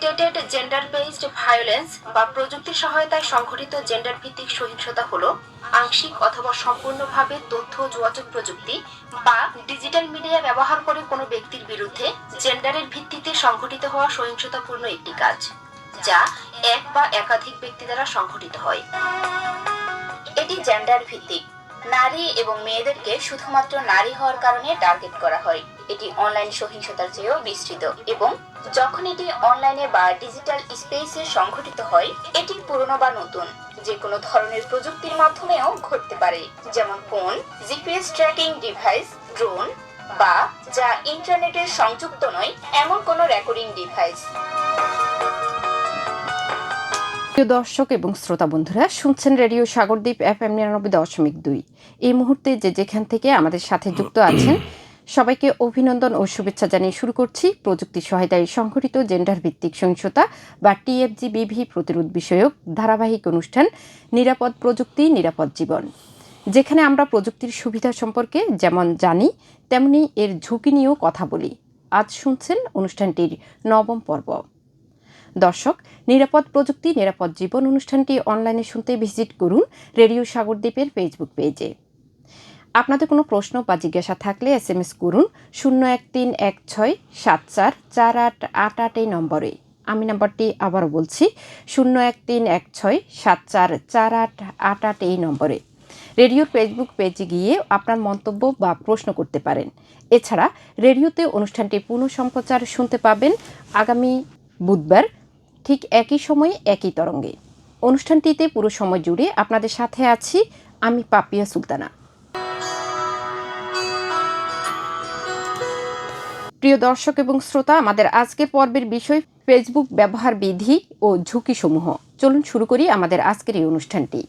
Facilitated gender based violence বা প্রযুক্তির সহায়তায় সংঘটিত জেন্ডার ভিত্তিক সহিংসতা হলো আংশিক অথবা সম্পূর্ণভাবে তথ্য যোগাযোগ প্রযুক্তি বা ডিজিটাল মিডিয়া ব্যবহার করে কোনো ব্যক্তির বিরুদ্ধে জেন্ডারের ভিত্তিতে সংঘটিত হওয়া সহিংসতাপূর্ণ একটি কাজ, যা এক বা একাধিক ব্যক্তি দ্বারা সংঘটিত হয়। এটি জেন্ডার ভিত্তিক, নারী এবং মেয়েদেরকে শুধুমাত্র নারী হওয়ার কারণে টার্গেট করা হয়। এটি অনলাইন সহিংসতার চেয়েও বিস্তৃত এবং যখন এটি অনলাইনে বা ডিজিটাল স্পেসে সংঘটিত হয়, এটি পুরনো বা নতুন যে কোনো ধরনের প্রযুক্তির মাধ্যমেও ঘটতে পারে, যেমন phone, GPS tracking device, drone বা যা ইন্টারনেটের সংযুক্ত নয় এমন কোনো রেকর্ডিং ডিভাইস। প্রিয় দর্শক এবং শ্রোতা বন্ধুরা, শুনছেন রেডিও সাগরদ্বীপ FM 99.2। এই মুহূর্তে যে যেখান থেকে আমাদের সাথে যুক্ত আছেন সবাইকে অভিনন্দন ও শুভেচ্ছা জানিয়ে শুরু করছি প্রযুক্তি সহায়তায় সংঘটিত জেন্ডার ভিত্তিক সহিংসতা বা TFGBV প্রতিরোধ বিষয়ক ধারাবাহিক অনুষ্ঠান নিরাপদ প্রযুক্তি নিরাপদ জীবন, যেখানে আমরা প্রযুক্তির সুবিধা সম্পর্কে যেমন জানি তেমনি এর ঝুঁকি নিয়েও কথা বলি। আজ শুনছেন অনুষ্ঠানটির 9ম পর্ব। দর্শক, নিরাপদ প্রযুক্তি নিরাপদ জীবন অনুষ্ঠানটি অনলাইনে শুনতে ভিজিট করুন রেডিও সাগরদ্বীপের ফেসবুক পেজে। আপনাদের কোনো প্রশ্ন বা জিজ্ঞাসা থাকলে SMS করুন 01316744888 এই নম্বরে। আমি নাম্বারটি আবারও বলছি 01316744888 এই নম্বরে। রেডিওর ফেসবুক পেজে গিয়ে আপনার মন্তব্য বা প্রশ্ন করতে পারেন। এছাড়া রেডিওতে অনুষ্ঠানটি পুনঃ সম্প্রচার শুনতে পাবেন আগামী বুধবার ঠিক একই সময়ে একই তরঙ্গে। অনুষ্ঠানটিতে পুরো সময় জুড়ে আপনাদের সাথে আছি আমি পাপিয়া সুলতানা। প্রিয় দর্শক এবং শ্রোতা, আমাদের আজকের পর্বের বিষয় ফেসবুক ব্যবহার বিধি ও ঝুঁকিসমূহ। চলুন শুরু করি আমাদের আজকের এই অনুষ্ঠানটি।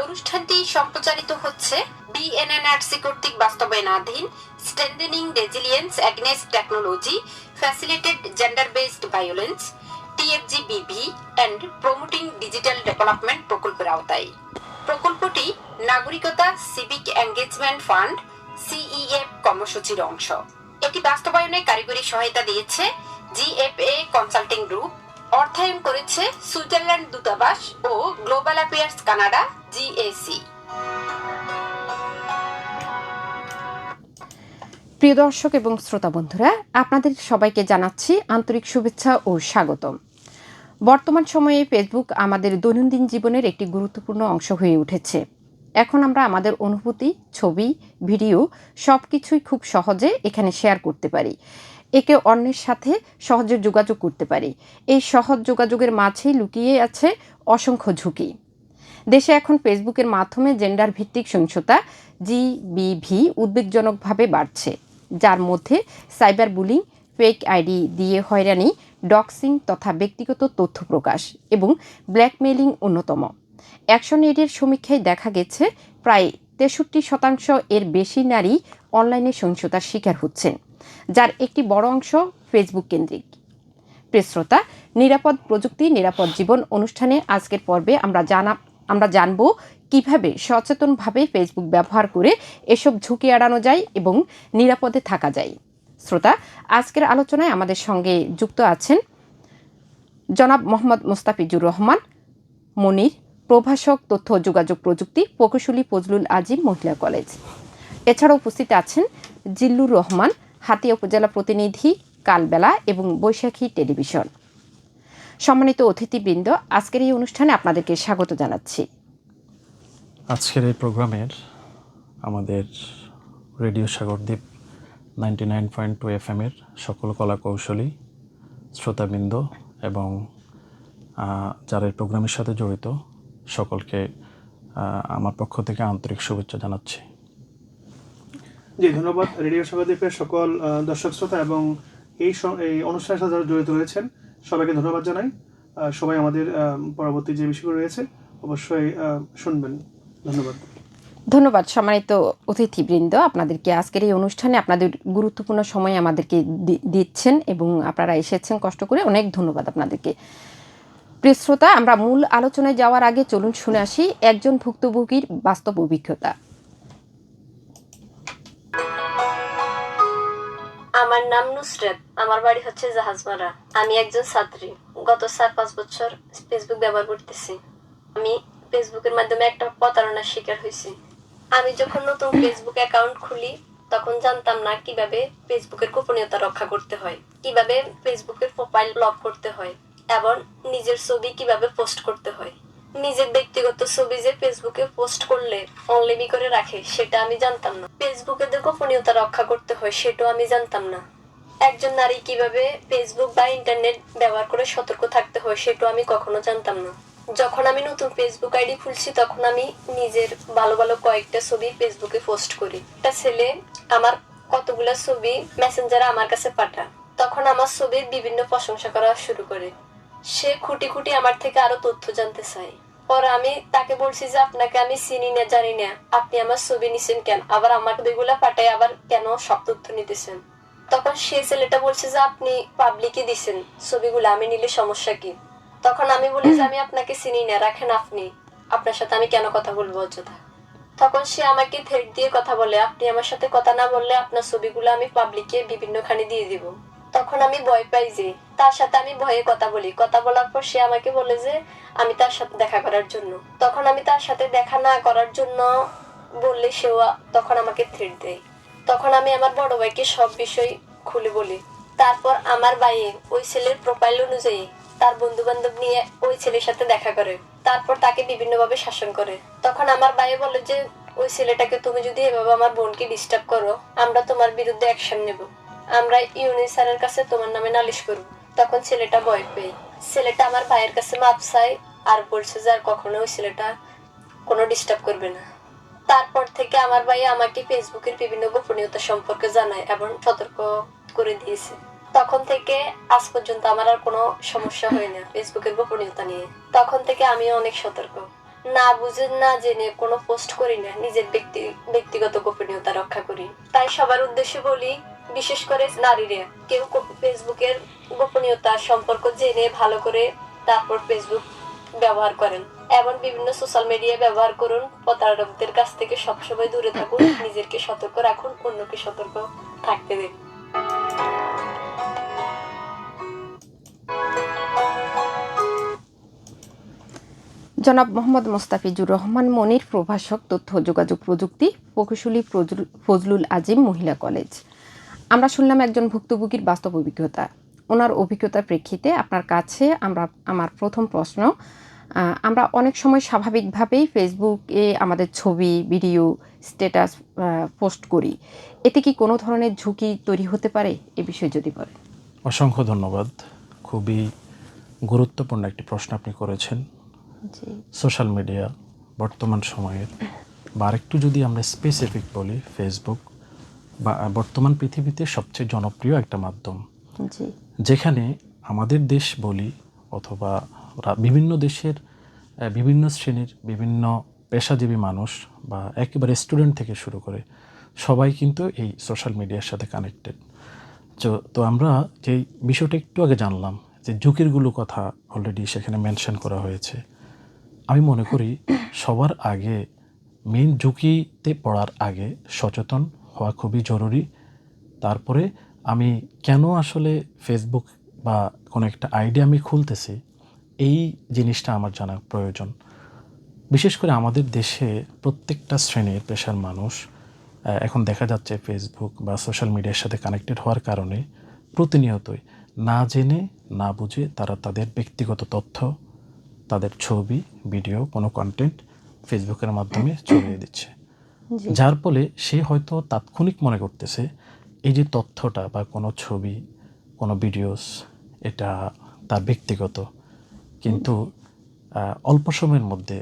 অনুষ্ঠানটি সম্প্রচারিত হচ্ছে BNNRC কর্তৃক বাস্তবায়নাধীন strengthening resilience against technology facilitated gender based violence TFGBV and promoting digital development প্রকল্পের আওতায়। প্রকল্পটি নাগরিকতা সিভিক এঙ্গেজমেন্ট ফান্ড CEF কর্মসূচির অংশ। এটি বাস্তবায়নে কারিগরি সহায়তা দিয়েছে GFA কনসাল্টিং গ্রুপ, অর্থায়ন করেছে সুইজারল্যান্ড দূতাবাস ও গ্লোবাল অ্যাফেয়ার্স কানাডা GAC। প্রিয় দর্শক এবং শ্রোতা বন্ধুরা, আপনাদের সবাইকে জানাচ্ছি আন্তরিক শুভেচ্ছা ও স্বাগতম। বর্তমান সময়ে ফেসবুক আমাদের দৈনন্দিন জীবনের একটি গুরুত্বপূর্ণ অংশ হয়ে উঠেছে। এখন আমরা আমাদের অনুভূতি, ছবি, ভিডিও সব কিছুই খুব সহজে এখানে শেয়ার করতে পারি। একে অন্যের সাথে সহজে যোগাযোগ করতে পারি। এই সহজ যোগাযোগের মাঝেই লুকিয়ে আছে অসংখ্য ঝুঁকি। দেশে এখন ফেসবুকের মাধ্যমে জেন্ডার ভিত্তিক সহিংসতা GBV উদ্বেগজনকভাবে বাড়ছে, যার মধ্যে সাইবার বুলিং, ফেক আইডি দিয়ে হয়রানি, ডক্সিং তথা ব্যক্তিগত তথ্য প্রকাশ এবং ব্ল্যাকমেইলিং অন্যতম। অ্যাকশনএডের সমীক্ষায় দেখা গেছে প্রায় 63% এর বেশি নারী অনলাইনে সহিংসতার শিকার হচ্ছেন, যার একটি বড় অংশ ফেসবুক কেন্দ্রিক। প্রিয় শ্রোতা, নিরাপদ প্রযুক্তি নিরাপদ জীবন অনুষ্ঠানে আজকের পর্বে আমরা জানব কিভাবে সচেতনভাবে ফেসবুক ব্যবহার করে এসব ঝুঁকি এড়ানো যায় এবং নিরাপদে থাকা যায়। শ্রোতা, আজকের আলোচনায় আমাদের সঙ্গে যুক্ত আছেন জনাব মোহাম্মদ মোস্তাফিজুর রহমান মনির, প্রভাষক তথ্য যোগাযোগ প্রযুক্তি, প্রকৌশলী ফজলুল আজিম মহিলা কলেজ। এছাড়াও উপস্থিত আছেন জিল্লুর রহমান, হাতিয়া উপজেলা প্রতিনিধি, কালবেলা এবং বৈশাখী টেলিভিশন। সম্মানিত অতিথিবৃন্দ, আজকের এই অনুষ্ঠানে আপনাদেরকে স্বাগত জানাচ্ছি। আজকের এই প্রোগ্রামের আমাদের রেডিও সাগরদ্বীপ 99.2 FM এর সকল কলা কৌশলী শ্রোতাবৃন্দ এবং যারা এই প্রোগ্রামের সাথে জড়িত সকলকে আমার পক্ষ থেকে আন্তরিক শুভেচ্ছা জানাচ্ছি। জি, ধন্যবাদ রেডিও সাগরদ্বীপের সকল দর্শক শ্রোতা এবং এই অনুষ্ঠানের সাথে যারা জড়িত রয়েছেন সবাইকে ধন্যবাদ জানাই। সবাই আমাদের পরবর্তী যে বিষয়গুলো রয়েছে অবশ্যই শুনবেন। ধন্যবাদ সম্মানিত অতিথিবৃন্দ, আপনাদেরকে আজকের এই অনুষ্ঠানে আপনাদের গুরুত্বপূর্ণ সময় আমাদেরকে দিচ্ছেন এবং আপনারা এসেছেন কষ্ট করে, অনেক ধন্যবাদ আপনাদেরকে। প্রিয় শ্রোতা, আমরা মূল আলোচনায় যাওয়ার আগে চলুন শুনে আসি একজন ভুক্তভোগীর বাস্তব অভিজ্ঞতা। আমার নাম নুসরাত, আমার বাড়ি হচ্ছে জাহাজমারা। আমি একজন ছাত্রী। গত 4-5 বছর ফেসবুক ব্যবহার করতেছি। আমি ফেসবুকের মাধ্যমে একটা প্রতারণার শিকার হয়েছি। আমি যখন নতুন ফেসবুক অ্যাকাউন্ট খুলি তখন জানতাম না কিভাবে ফেসবুকের গোপনীয়তা রক্ষা করতে হয়, কিভাবে ফেসবুকের প্রোফাইল লক করতে হয় এবং নিজের ছবি কিভাবে পোস্ট করতে হয়। নিজের ব্যক্তিগত ছবি যে ফেসবুকে পোস্ট করলে অনলাইন করে রাখে সেটা আমি জানতাম না। ফেসবুকে যে গোপনীয়তা রক্ষা করতে হয় সেটাও আমি জানতাম না। একজন নারী কিভাবে ফেসবুক বা ইন্টারনেট ব্যবহার করে সতর্ক থাকতে হয় সেটাও আমি কখনো জানতাম না। যখন আমি নতুন ফেসবুক আইডি খুলছি তখন আমি নিজের ভালো ভালো কয়েকটা ছবি ফেসবুকে পোস্ট করি। একটা ছেলে আমার কতগুলো ছবি মেসেঞ্জারে আমার কাছে পাঠায়। তখন আমার ছবির বিভিন্ন প্রশংসা করা শুরু করে। সে খুঁটি খুঁটি আমার থেকে আরো তথ্য জানতে চায়। পরে আমি তাকে বলছি যে আপনাকে আমি চিনি না, জানি না, আপনি আমার ছবি নিছেন কেন, আবার আমাকে দুইগুলা পাঠায় আবার কেন সব তথ্য নিতেছেন। তখন সে ছেলেটা বলছে যে আপনি পাবলিকে দিছেন ছবিগুলো, আমি নিলে সমস্যা কি? তখন আমি বলি যে আমি আপনাকে চিনি না, রাখেন আপনি, আপনার সাথে আমি কেন কথা বলবো অযথা। তখন সে আমাকে থ্রেট দিয়ে কথা বলে, আপনি আমার সাথে কথা না বললে আপনার ছবিগুলো আমি পাবলিকে বিভিন্নখানে দিয়ে দিব। তখন আমি ভয় পাই যে তার সাথে আমি ভয়ে কথা বলি। কথা বলার পর সে আমাকে বলে যে আমি তার সাথে দেখা করার জন্য। তখন আমি তার সাথে দেখা না করার জন্য বললে সেও তখন আমাকে থ্রেট দেয়। তখন আমি আমার বড় ভাইকে সব বিষয় খুলে বলি। তারপর আমার ভাইয়ে ওই ছেলের প্রোফাইল অনুযায়ী তার বন্ধু বান্ধব নিয়ে ওই ছেলের সাথে দেখা করে, তারপর তাকে বিভিন্নভাবে শাসন করে। তখন আমার ভাইয়ে বলে যে ওই ছেলেটাকে তুমি যদি এভাবে আমার বোনকে ডিস্টার্ব করো আমরা তোমার বিরুদ্ধে অ্যাকশন নেব, আমরা ইউনিট স্যারের কাছে তোমার নামে নালিশ করব। তখন ছেলেটা ভয় পেয়ে ছেলেটা আমার ভাইয়ের কাছে মাপ চায় আর বলছে যে আর কখনো ওই ছেলেটা কোনো ডিস্টার্ব করবে না। তারপর থেকে আমার ভাই আমাকে ফেসবুকের বিভিন্ন গোপনীয়তা সম্পর্কে জানায় এবং সতর্ক করে দিয়েছে। তখন থেকে আজ পর্যন্ত আমার আর কোনো সমস্যা হয় না ফেসবুকের গোপনীয়তা নিয়ে। তখন থেকে আমিও অনেক সতর্ক, না বুঝে না জেনে কোনো পোস্ট করি না, নিজের ব্যক্তিগত গোপনীয়তা রক্ষা করি। তাই সবার উদ্দেশ্যে বলি, বিশেষ করে নারীরা, কেউ ফেসবুকের গোপনীয়তা সম্পর্ক জেনে ভালো করে তারপর ফেসবুক ব্যবহার করেন এবং বিভিন্ন সোশ্যাল মিডিয়া ব্যবহার করুন। প্রতারকদের কাছ থেকে সবসময় দূরে থাকুন, নিজেকে সতর্ক রাখুন, অন্যকে সতর্ক থাকতে দিন। জনাব মোহাম্মদ মোস্তাফিজুর রহমান মনির, প্রভাষক, তথ্য যোগাযোগ প্রযুক্তি, প্রকৌশলী, ফজলুল আজিম মহিলা কলেজ। আমরা শুনলাম একজন ভুক্তভোগীর বাস্তব অভিজ্ঞতা। ওনার অভিজ্ঞতার প্রেক্ষিতে আপনার কাছে আমার প্রথম প্রশ্ন, আমরা অনেক সময় স্বাভাবিকভাবেই ফেসবুকে আমাদের ছবি, ভিডিও, স্ট্যাটাস পোস্ট করি, এতে কি কোনো ধরনের ঝুঁকি তৈরি হতে পারে? এ বিষয়ে যদি বলেন। অসংখ্য ধন্যবাদ। খুবই গুরুত্বপূর্ণ একটি প্রশ্ন আপনি করেছেন। সোশ্যাল মিডিয়া বর্তমান সময়ের, বা আরেকটু যদি আমরা স্পেসিফিক বলি, ফেসবুক বা বর্তমান পৃথিবীতে সবচেয়ে জনপ্রিয় একটা মাধ্যম, যেখানে আমাদের দেশ বলি অথবা বিভিন্ন দেশের বিভিন্ন শ্রেণীর বিভিন্ন পেশাজীবী মানুষ বা একেবারে স্টুডেন্ট থেকে শুরু করে সবাই কিন্তু এই সোশ্যাল মিডিয়ার সাথে কানেক্টেড। তো আমরা যে বিষয়টা একটু আগে জানলাম যে ঝুঁকিরগুলো কথা অলরেডি সেখানে মেনশন করা হয়েছে। আমি মনে করি সবার আগে মেইন ঝুঁকিতে পড়ার আগে সচেতন হওয়া খুবই জরুরি। তারপরে আমি কেন আসলে ফেসবুক বা কোনো একটা আইডি আমি খুলতেছি, এই জিনিসটা আমার জানা প্রয়োজন। বিশেষ করে আমাদের দেশে প্রত্যেকটা শ্রেণীর পেশার মানুষ এখন দেখা যাচ্ছে ফেসবুক বা সোশ্যাল মিডিয়ার সাথে কানেক্টেড হওয়ার কারণে প্রতিনিয়তই না জেনে না বুঝে তারা তাদের ব্যক্তিগত তথ্য, তাদের ছবি, ভিডিও, কোনো কন্টেন্ট ফেসবুকের মাধ্যমে ছড়িয়ে দিচ্ছে, যার ফলে সে হয়তো তাৎক্ষণিক মনে করতেছে এই যে তথ্যটা বা কোনো ছবি, কোনো ভিডিওস, এটা তার ব্যক্তিগত, কিন্তু অল্প সময়ের মধ্যে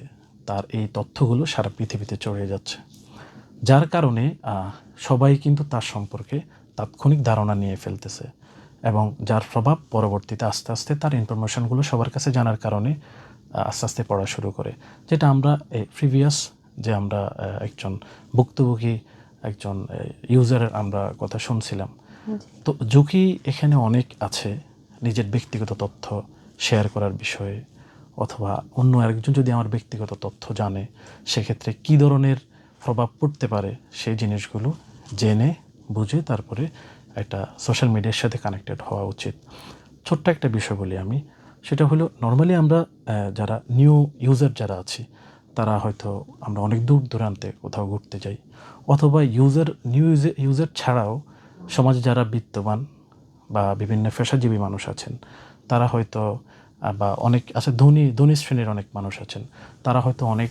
তার এই তথ্যগুলো সারা পৃথিবীতে ছড়িয়ে যাচ্ছে, যার কারণে সবাই কিন্তু তার সম্পর্কে তাৎক্ষণিক ধারণা নিয়ে ফেলতেছে এবং যার প্রভাব পরবর্তীতে আস্তে আস্তে তার ইনফরমেশনগুলো সবার কাছে জানার কারণে আস্তে আস্তে পড়া শুরু করে। যেটা আমরা প্রিভিয়াস যে আমরা একজন ভুক্তভোগী একজন ইউজারের আমরা কথা শুনছিলাম। তো ঝুঁকি এখানে অনেক আছে নিজের ব্যক্তিগত তথ্য শেয়ার করার বিষয়ে, অথবা অন্য আরেকজন যদি আমার ব্যক্তিগত তথ্য জানে, সেক্ষেত্রে কী ধরনের প্রভাব পড়তে পারে সেই জিনিসগুলো জেনে বুঝে তারপরে একটা সোশ্যাল মিডিয়ার সাথে কানেক্টেড হওয়া উচিত। ছোট্ট একটা বিষয় বলি আমি, সেটা হলো নর্মালি আমরা যারা নিউ ইউজার যারা আছি, তারা হয়তো আমরা অনেক দূর দূরান্তে কোথাও ঘুরতে যাই, অথবা নিউ ইউজার ছাড়াও সমাজে যারা বিত্তবান বা বিভিন্ন পেশাজীবী মানুষ আছেন, তারা হয়তো বা অনেক আছে ধনী শ্রেণীর অনেক মানুষ আছেন, তারা হয়তো অনেক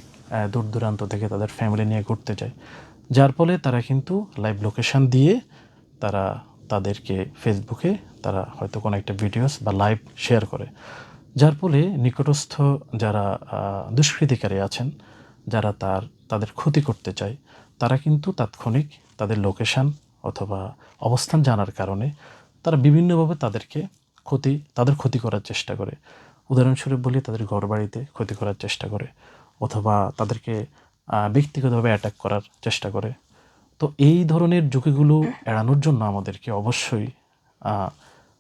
দূর দূরান্ত থেকে তাদের ফ্যামিলি নিয়ে ঘুরতে যায়, যার ফলে তারা কিন্তু লাইভ লোকেশন দিয়ে তারা তাদেরকে ফেসবুকে তারা হয়তো কোনো একটা ভিডিওস বা লাইভ শেয়ার করে, যার ফলে নিকটস্থ যারা দুষ্কৃতিকারী আছেন, যারা তাদের ক্ষতি করতে চায়, তারা কিন্তু তাৎক্ষণিক তাদের লোকেশন অথবা অবস্থান জানার কারণে তারা বিভিন্নভাবে তাদের ক্ষতি করার চেষ্টা করে। উদাহরণস্বরূপ বলি, তাদের ঘরবাড়িতে ক্ষতি করার চেষ্টা করে, অথবা তাদেরকে ব্যক্তিগতভাবে অ্যাটাক করার চেষ্টা করে। তো এই ধরনের ঝুঁকিগুলো এড়ানোর জন্য আমাদেরকে অবশ্যই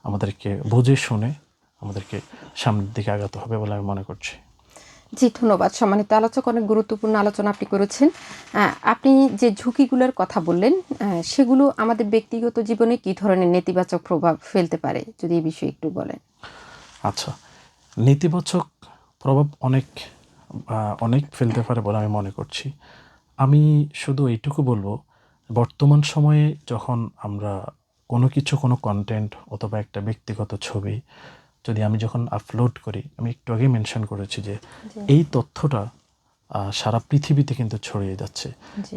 আমাদেরকে বুঝে শুনে আমাদেরকে সামনের দিকে আগাতে হবে বলে আমি মনে করছি। জি, ধন্যবাদ সম্মানিত আলোচক, অনেক গুরুত্বপূর্ণ আলোচনা আপনি করেছেন। আপনি যে ঝুঁকিগুলোর কথা বললেন, সেগুলো আমাদের ব্যক্তিগত জীবনে কী ধরনের নেতিবাচক প্রভাব ফেলতে পারে, যদি এই বিষয়ে একটু বলেন। আচ্ছা, নেতিবাচক প্রভাব অনেক ফেলতে পারে বলে আমি মনে করছি। আমি শুধু এইটুকু বলবো, বর্তমান সময়ে যখন আমরা কোনো কন্টেন্ট অথবা একটা ব্যক্তিগত ছবি যদি আমি যখন আপলোড করি, আমি একটু আগে মেনশন করেছি যে এই তথ্যটা সারা পৃথিবীতে কিন্তু ছড়িয়ে যাচ্ছে।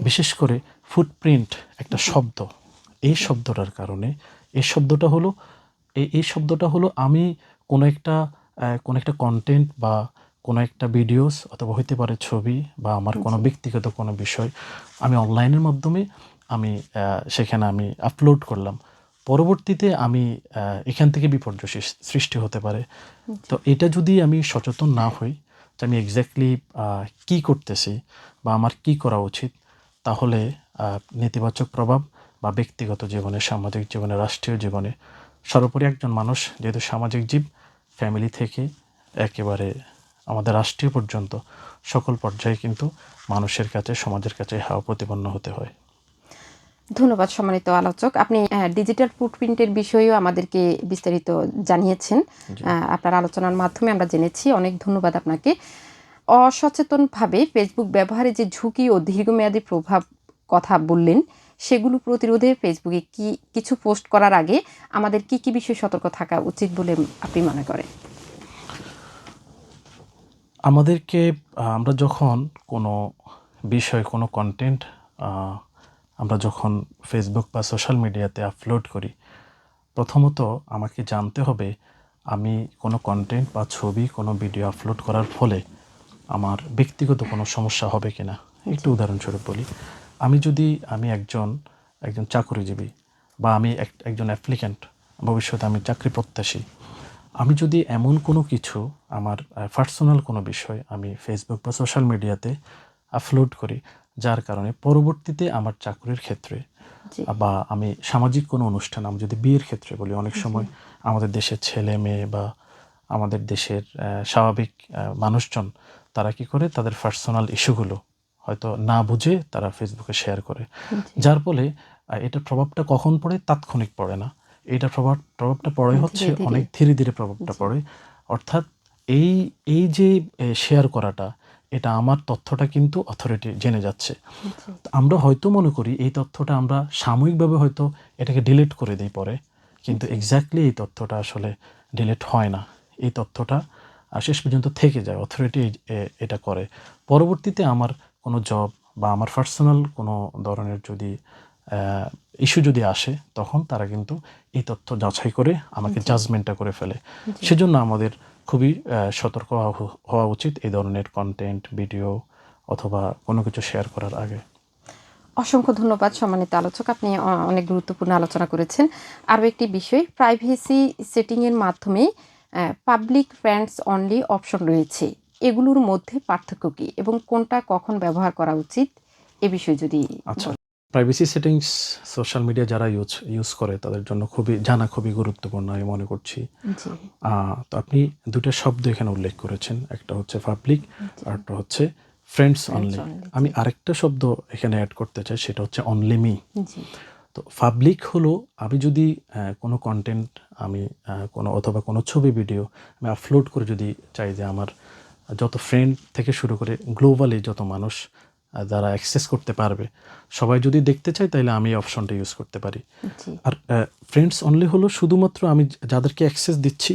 বিশেষ করে ফুটপ্রিন্ট একটা শব্দ, এই শব্দটার কারণে এই শব্দটা হলো আমি কোনো একটা কন্টেন্ট বা কোনো একটা ভিডিওস অথবা হইতে পারে ছবি বা আমার কোনো ব্যক্তিগত কোনো বিষয় আমি অনলাইনের মাধ্যমে সেখানে আমি আপলোড করলাম, পরবর্তীতে আমি এখান থেকে বিপর্যয় সৃষ্টি হতে পারে। তো এটা যদি আমি সচেতন না হই যে আমি এক্স্যাক্টলি কী করতেছি বা আমার কি করা উচিত, তাহলে নেতিবাচক প্রভাব বা ব্যক্তিগত জীবনে, সামাজিক জীবনে, রাষ্ট্রীয় জীবনে, সর্বোপরি একজন মানুষ যেহেতু সামাজিক জীব, ফ্যামিলি থেকে একেবারে আমাদের রাষ্ট্রীয় পর্যন্ত সকল পর্যায়ে কিন্তু মানুষের কাছে, সমাজের কাছে হাওয়া প্রতিপন্ন হতে হয়। ধন্যবাদ সম্মানিত আলোচক, আপনি ডিজিটাল ফুটপ্রিন্টের বিষয়েও আমাদেরকে বিস্তারিত জানিয়েছেন। আপনার আলোচনার মাধ্যমে আমরা জেনেছি, অনেক ধন্যবাদ আপনাকে। অসচেতনভাবে ফেসবুক ব্যবহারে যে ঝুঁকি ও দীর্ঘমেয়াদী প্রভাব কথা বললেন, সেগুলো প্রতিরোধে ফেসবুকে কিছু পোস্ট করার আগে আমাদের কি কি বিষয়ে সতর্ক থাকা উচিত বলে আপনি মনে করেন? আমরা যখন কোনো বিষয়, কোনো কন্টেন্ট আমরা যখন ফেসবুক বা সোশ্যাল মিডিয়াতে আপলোড করি, প্রথমত আমাকে জানতে হবে আমি কোনো কন্টেন্ট বা ছবি, কোনো ভিডিও আপলোড করার ফলে আমার ব্যক্তিগত কোনো সমস্যা হবে কিনা। একটু উদাহরণস্বরূপ বলি, আমি একজন চাকরিজীবী বা আমি একজন অ্যাপ্লিক্যান্ট, ভবিষ্যতে আমি চাকরি প্রত্যাশী, আমি যদি এমন কোনো কিছু আমার পার্সোনাল কোনো বিষয় আমি ফেসবুক বা সোশ্যাল মিডিয়াতে আপলোড করি, যার কারণে পরবর্তীতে আমার চাকরির ক্ষেত্রে বা আমি সামাজিক কোনো অনুষ্ঠান, আমি যদি বিয়ের ক্ষেত্রে বলি, অনেক সময় আমাদের দেশের ছেলে মেয়ে বা আমাদের দেশের স্বাভাবিক মানুষজন তারা কি করে, তাদের পার্সোনাল ইস্যুগুলো হয়তো না বুঝে তারা ফেসবুকে শেয়ার করে, যার ফলে এটার প্রভাবটা কখন পড়ে, তাৎক্ষণিক পড়ে না, এইটার প্রভাবটা পড়ে হচ্ছে অনেক ধীরে ধীরে প্রভাবটা পড়ে। অর্থাৎ এই যে শেয়ার করাটা, এটা আমার তথ্যটা কিন্তু অথরিটি জেনে যাচ্ছে। আমরা হয়তো মনে করি এই তথ্যটা আমরা সাময়িকভাবে হয়তো এটাকে ডিলিট করে দিই পরে, কিন্তু এক্স্যাক্টলি এই তথ্যটা আসলে ডিলিট হয় না, এই তথ্যটা শেষ পর্যন্ত থেকে যায়, অথরিটি এটা করে। পরবর্তীতে আমার কোনো জব বা আমার পার্সোনাল কোনো ধরনের যদি ইস্যু যদি আসে, তখন তারা কিন্তু এই তথ্য যাচাই করে আমাকে জাজমেন্টটা করে ফেলে। সেজন্য আমাদের খুবই সতর্ক হওয়া উচিত এই ধরনের কন্টেন্ট, ভিডিও অথবা কোনো কিছু শেয়ার করার আগে। অসংখ্য ধন্যবাদ সম্মানিত আলোচক, আপনি অনেক গুরুত্বপূর্ণ আলোচনা করেছেন। আরও একটি বিষয়, প্রাইভেসি সেটিংয়ের মাধ্যমে পাবলিক ফ্রেন্ডস অনলি অপশন রয়েছে, এগুলোর মধ্যে পার্থক্য কী এবং কোনটা কখন ব্যবহার করা উচিত, এ বিষয়ে যদি প্রাইভেসি সেটিংস সোশ্যাল মিডিয়া যারা ইউজ করে তাদের জন্য জানা খুবই গুরুত্বপূর্ণ আমি মনে করছি। জি তো আপনি দুটো শব্দ এখানে উল্লেখ করেছেন, একটা হচ্ছে পাবলিক আর একটা হচ্ছে ফ্রেন্ডস অনলি। only, আমি আরেকটা শব্দ এখানে অ্যাড করতে চাই, সেটা হচ্ছে অনলি মি। জি তো পাবলিক হলো আমি যদি কোনো কন্টেন্ট আমি অথবা কোনো ছবি ভিডিও আমি আপলোড করে যদি চাই যে আমার যত ফ্রেন্ড থেকে শুরু করে গ্লোবালি যত মানুষ যারা অ্যাক্সেস করতে পারবে সবাই যদি দেখতে চায় তাহলে আমি এই অপশনটা ইউজ করতে পারি। জি আর ফ্রেন্ডস অনলি হলো শুধুমাত্র আমি যাদেরকে অ্যাক্সেস দিচ্ছি,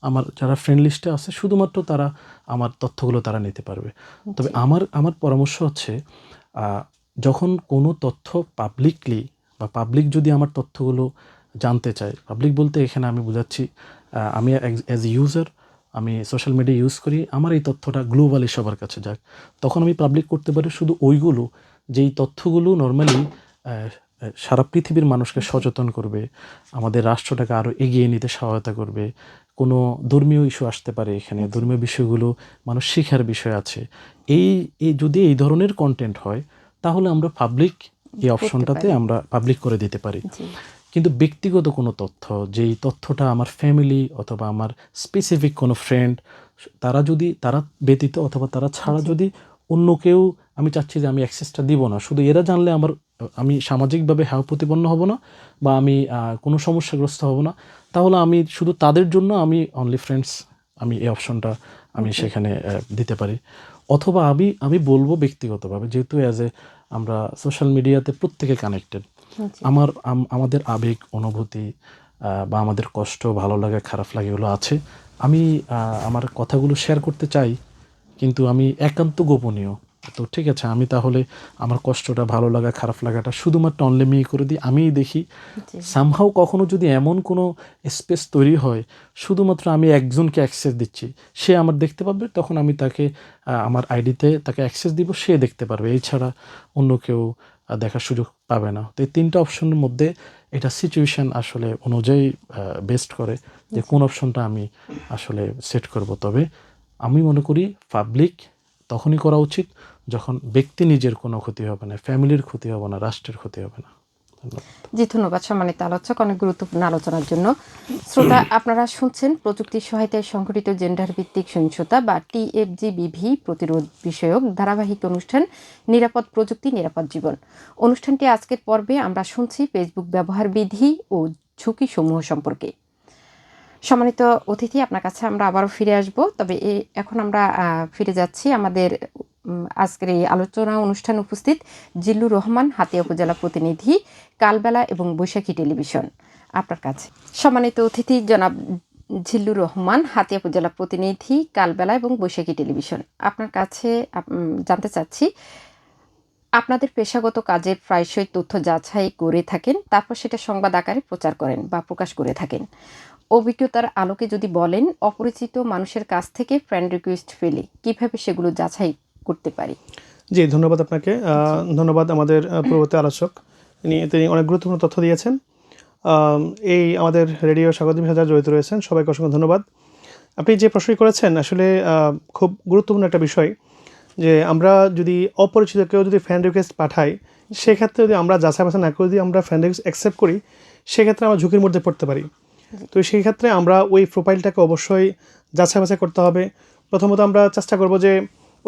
আমার যারা ফ্রেন্ড লিস্টে আছে শুধুমাত্র তারা আমার তথ্যগুলো তারা নিতে পারবে। তবে আমার পরামর্শ হচ্ছে যখন কোনো তথ্য পাবলিকলি বা পাবলিক যদি আমার তথ্যগুলো জানতে চায়, পাবলিক বলতে এখানে আমি বোঝাচ্ছি আমি অ্যাজ ইউজার আমি সোশ্যাল মিডিয়া ইউজ করি, আমার এই তথ্যটা গ্লোবালি সবার কাছে যাক, তখন আমি পাবলিক করতে পারি শুধু ওইগুলো যেই তথ্যগুলো নর্মালি সারা পৃথিবীর মানুষকে সচেতন করবে, আমাদের রাষ্ট্রটাকে আরও এগিয়ে নিতে সহায়তা করবে। কোনো ধর্মীয় ইস্যু আসতে পারে, এখানে ধর্মীয় বিষয়গুলো মানুষ শিখার বিষয় আছে, যদি এই ধরনের কন্টেন্ট হয় তাহলে আমরা পাবলিক এই অপশনটাতে আমরা পাবলিক করে দিতে পারি। জি কিন্তু ব্যক্তিগত কোনো তথ্য, যেই তথ্যটা আমার ফ্যামিলি অথবা আমার স্পেসিফিক কোনো ফ্রেন্ড তারা ব্যতীত অথবা তারা ছাড়া যদি অন্য কেউ, আমি চাচ্ছি যে আমি অ্যাক্সেসটা দিব না, শুধু এরা জানলে আমি সামাজিকভাবে হেয় প্রতিপন্ন হব না বা আমি কোনো সমস্যাগ্রস্ত হব না, তাহলে আমি শুধু তাদের জন্য আমি অনলি ফ্রেন্ডস আমি এই অপশনটা আমি সেখানে দিতে পারি। অথবা আমি বলবো ব্যক্তিগতভাবে, যেহেতু আমরা সোশ্যাল মিডিয়াতে প্রত্যেকে কানেক্টেড, আমাদের আবেগ অনুভূতি বা আমাদের কষ্ট ভালো লাগা খারাপ লাগে এগুলো আছে, আমি আমার কথাগুলো শেয়ার করতে চাই কিন্তু আমি একান্ত গোপনীয়। তো ঠিক আছে, আমি তাহলে আমার কষ্টটা ভালো লাগা খারাপ লাগাটা শুধুমাত্র অনলি মি করে দিই, আমিই দেখি। সামহাও কখনো যদি এমন কোনো স্পেস তৈরি হয় শুধুমাত্র আমি একজনকে অ্যাক্সেস দিচ্ছি, সে আমার দেখতে পাবে, তখন আমি তাকে আমার আইডিতে তাকে অ্যাক্সেস দিব, সে দেখতে পারবে, এছাড়া অন্য কেউ দেখার সুযোগ পাবে না। তো এই তিনটা অপশনের মধ্যে এটা সিচুয়েশন আসলে অনুযায়ী বেস্ট করে যে কোন অপশনটা আমি আসলে সেট করব। তবে আমি মনে করি পাবলিক তখনই করা উচিত যখন ব্যক্তি নিজের কোনো ক্ষতি হবে না, ফ্যামিলির ক্ষতি হবে না, রাষ্ট্রের ক্ষতি হবে না। জি ধন্যবাদ সম্মানিত আলোচক অনেক গুরুত্বপূর্ণ আলোচনার জন্য। শ্রোতা, আপনারা শুনছেন প্রযুক্তির সহায়তায় সংঘটিত জেন্ডার ভিত্তিক সহিংসতা বা TFGBV প্রতিরোধ বিষয়ক ধারাবাহিক অনুষ্ঠান নিরাপদ প্রযুক্তি নিরাপদ জীবন। অনুষ্ঠানটি আজকের পর্বে আমরা শুনছি ফেসবুক ব্যবহার বিধি ও ঝুঁকি সমূহ সম্পর্কে। সম্মানিত অতিথি, আপনার কাছে আমরা আবারও ফিরে আসব, তবে এখন আমরা ফিরে যাচ্ছি আমাদের আজকের এই আলোচনা অনুষ্ঠান উপস্থিত জিল্লুর রহমান, হাতিয়া উপজেলা প্রতিনিধি, কালবেলা এবং বৈশাখী টেলিভিশন। আপনার কাছে সম্মানিত অতিথি জনাব জিল্লুর রহমান, হাতিয়া উপজেলা প্রতিনিধি, কালবেলা এবং বৈশাখী টেলিভিশন। আপনার কাছে জানতে চাচ্ছি, আপনাদের পেশাগত কাজে প্রায়শই তথ্য যাচাই করে থাকেন, তারপর সেটা সংবাদ আকারে প্রচার করেন বা প্রকাশ করে থাকেন। অভিজ্ঞতার আলোকে যদি বলেন, অপরিচিত মানুষের কাছ থেকে ফ্রেন্ড রিকোয়েস্ট পেলে কিভাবে সেগুলো যাচাই করতে পারি? জি, ধন্যবাদ আপনাকে। ধন্যবাদ আমাদের পূর্ববর্তী আলোচক, তিনি অনেক গুরুত্বপূর্ণ তথ্য দিয়েছেন। এই আমাদের রেডিও স্বাগতিক যারা জড়িত রয়েছেন সবাইকে অসংখ্য ধন্যবাদ। আপনি যে প্রশ্নটি করেছেন আসলে খুব গুরুত্বপূর্ণ একটা বিষয়, যে আমরা যদি অপরিচিত কেউ যদি ফ্রেন্ড রিকোয়েস্ট পাঠাই, সেক্ষেত্রে যদি আমরা যাচাই বাছাই না করে যদি আমরা ফ্রেন্ড রিকোয়েস্ট অ্যাকসেপ্ট করি, সেক্ষেত্রে আমরা ঝুঁকির মধ্যে পড়তে পারি। তো সেই ক্ষেত্রে আমরা ওই প্রোফাইলটাকে অবশ্যই যাচাই বাছাই করতে হবে। প্রথমত আমরা চেষ্টা করব যে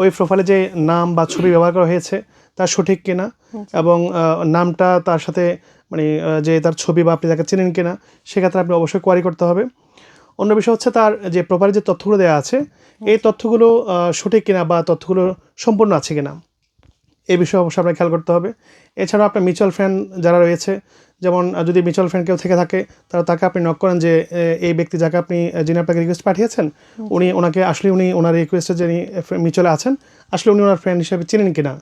ওই প্রোফাইলে যে নাম বা ছবি ব্যবহার করা হয়েছে তা সঠিক কিনা, এবং নামটা তার সাথে মানে যে তার ছবি বা আপনি তাকে চেনেন কিনা, সেক্ষেত্রে আপনি অবশ্যই কোয়ারি করতে হবে। অন্য বিষয় হচ্ছে তার যে প্রোফাইলে যে তথ্যগুলো দেওয়া আছে, এই তথ্যগুলো সঠিক কিনা বা তথ্যগুলো সম্পূর্ণ আছে কিনা, এই বিষয়ে অবশ্যই আপনাকে খেয়াল করতে হবে। এছাড়াও আপনার মিউচুয়াল ফ্রেন্ড যারা রয়েছে, যেমন যদি মিউচুয়াল ফ্রেন্ড কেউ থেকে থাকে, তাকে আপনি নক করেন যে এই ব্যক্তি যাকে যিনি আপনাকে রিকোয়েস্ট পাঠিয়েছেন, ওনাকে আসলে ওনার রিকোয়েস্টে যিনি মিউচুয়ালে আছেন, আসলে উনি ওনার ফ্রেন্ড হিসেবে চিনেন কিনা।